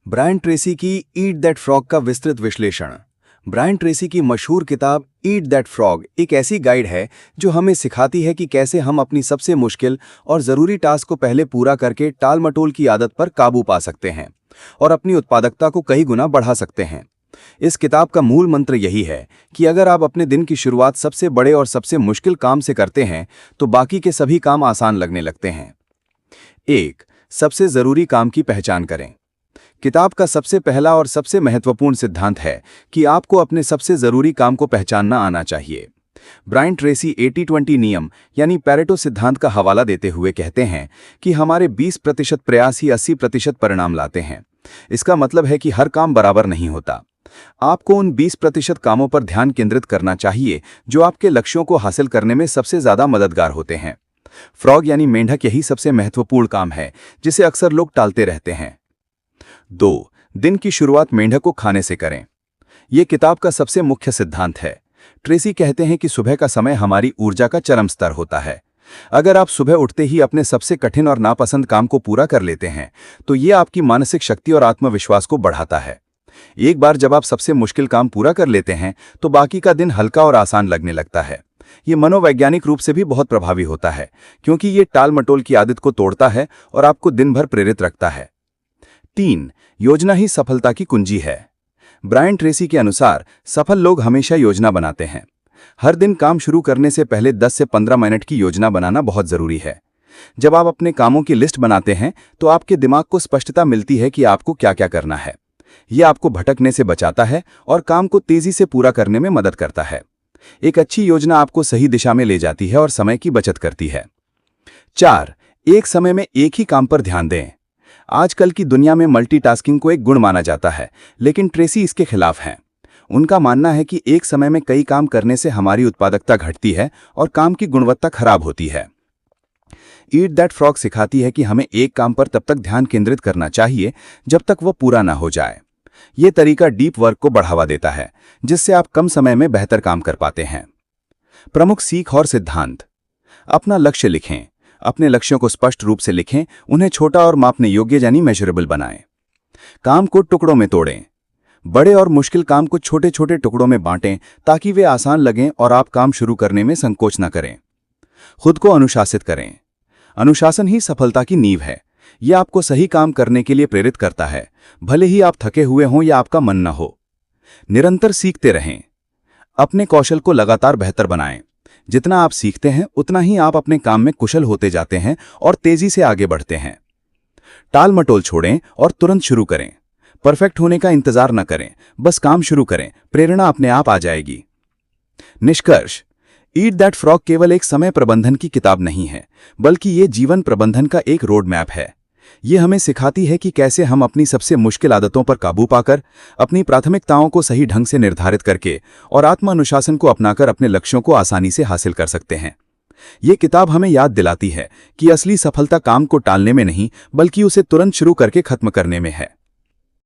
Brian Tracy की eat that frog का विस्तृत विश्लेषण। ब्रायन ट्रेसी की मशहूर किताब ईट दैट फ्रॉग एक ऐसी गाइड है जो हमें सिखाती है कि कैसे हम अपनी सबसे मुश्किल और ज़रूरी टास्क को पहले पूरा करके टाल-मटोल की आदत पर काबू पा सकते हैं और अपनी उत्पादकता को कई गुना बढ़ा सकते हैं। इस किताब का मूल मंत्र यही है कि अगर आप अपने दिन की शुरुआत सबसे बड़े और सबसे मुश्किल काम से करते हैं तो बाकी के सभी काम आसान लगने लगते हैं। 1. सबसे ज़रूरी काम की पहचान करें। किताब का सबसे पहला और सबसे महत्वपूर्ण सिद्धांत है कि आपको अपने सबसे ज़रूरी काम को पहचानना आना चाहिए। ब्रायन ट्रेसी 80-20 नियम यानी पैरेटो सिद्धांत का हवाला देते हुए कहते हैं कि हमारे 20% प्रयास ही 80% परिणाम लाते हैं। इसका मतलब है कि हर काम बराबर नहीं होता। आपको उन 20% कामों पर ध्यान केंद्रित करना चाहिए जो आपके लक्ष्यों को हासिल करने में सबसे ज़्यादा मददगार होते हैं। फ्रॉग यानी मेंढक यही सबसे महत्वपूर्ण काम है जिसे अक्सर लोग टालते रहते हैं। 2. दिन की शुरुआत मेंढक को खाने से करें। यह किताब का सबसे मुख्य सिद्धांत है। ट्रेसी कहते हैं कि सुबह का समय हमारी ऊर्जा का चरम स्तर होता है। अगर आप सुबह उठते ही अपने सबसे कठिन और नापसंद काम को पूरा कर लेते हैं तो यह आपकी मानसिक शक्ति और आत्मविश्वास को बढ़ाता है। एक बार जब आप सबसे मुश्किल काम पूरा कर लेते हैं तो बाकी का दिन हल्का और आसान लगने लगता है। ये मनोवैज्ञानिक रूप से भी बहुत प्रभावी होता है क्योंकि ये टाल मटोल की आदत को तोड़ता है और आपको दिन भर प्रेरित रखता है। 3. योजना ही सफलता की कुंजी है। ब्रायन ट्रेसी के अनुसार सफल लोग हमेशा योजना बनाते हैं। हर दिन काम शुरू करने से पहले 10 से 15 मिनट की योजना बनाना बहुत जरूरी है। जब आप अपने कामों की लिस्ट बनाते हैं तो आपके दिमाग को स्पष्टता मिलती है कि आपको क्या क्या करना है। यह आपको भटकने से बचाता है और काम को तेजी से पूरा करने में मदद करता है। एक अच्छी योजना आपको सही दिशा में ले जाती है और समय की बचत करती है। 4. एक समय में एक ही काम पर ध्यान दें। आजकल की दुनिया में मल्टीटास्किंग को एक गुण माना जाता है, लेकिन ट्रेसी इसके खिलाफ हैं। उनका मानना है कि एक समय में कई काम करने से हमारी उत्पादकता घटती है और काम की गुणवत्ता खराब होती है। ईट दैट फ्रॉग सिखाती है कि हमें एक काम पर तब तक ध्यान केंद्रित करना चाहिए जब तक वह पूरा ना हो जाए। यह तरीका डीप वर्क को बढ़ावा देता है, जिससे आप कम समय में बेहतर काम कर पाते हैं। प्रमुख सीख और सिद्धांत। अपना लक्ष्य लिखें। अपने लक्ष्यों को स्पष्ट रूप से लिखें, उन्हें छोटा और मापने योग्य यानी मेजरेबल बनाएं। काम को टुकड़ों में तोड़ें। बड़े और मुश्किल काम को छोटे छोटे टुकड़ों में बांटें ताकि वे आसान लगें और आप काम शुरू करने में संकोच न करें। खुद को अनुशासित करें। अनुशासन ही सफलता की नींव है। यह आपको सही काम करने के लिए प्रेरित करता है, भले ही आप थके हुए हों या आपका मन न हो। निरंतर सीखते रहें। अपने कौशल को लगातार बेहतर बनाएं। जितना आप सीखते हैं उतना ही आप अपने काम में कुशल होते जाते हैं और तेजी से आगे बढ़ते हैं। टाल मटोल छोड़ें और तुरंत शुरू करें। परफेक्ट होने का इंतजार न करें, बस काम शुरू करें, प्रेरणा अपने आप आ जाएगी। निष्कर्ष। ईट दैट फ्रॉग केवल एक समय प्रबंधन की किताब नहीं है, बल्कि ये जीवन प्रबंधन का एक रोड मैप है। ये हमें सिखाती है कि कैसे हम अपनी सबसे मुश्किल आदतों पर काबू पाकर, अपनी प्राथमिकताओं को सही ढंग से निर्धारित करके और आत्म अनुशासन को अपनाकर अपने लक्ष्यों को आसानी से हासिल कर सकते हैं। ये किताब हमें याद दिलाती है कि असली सफलता काम को टालने में नहीं, बल्कि उसे तुरंत शुरू करके खत्म करने में है।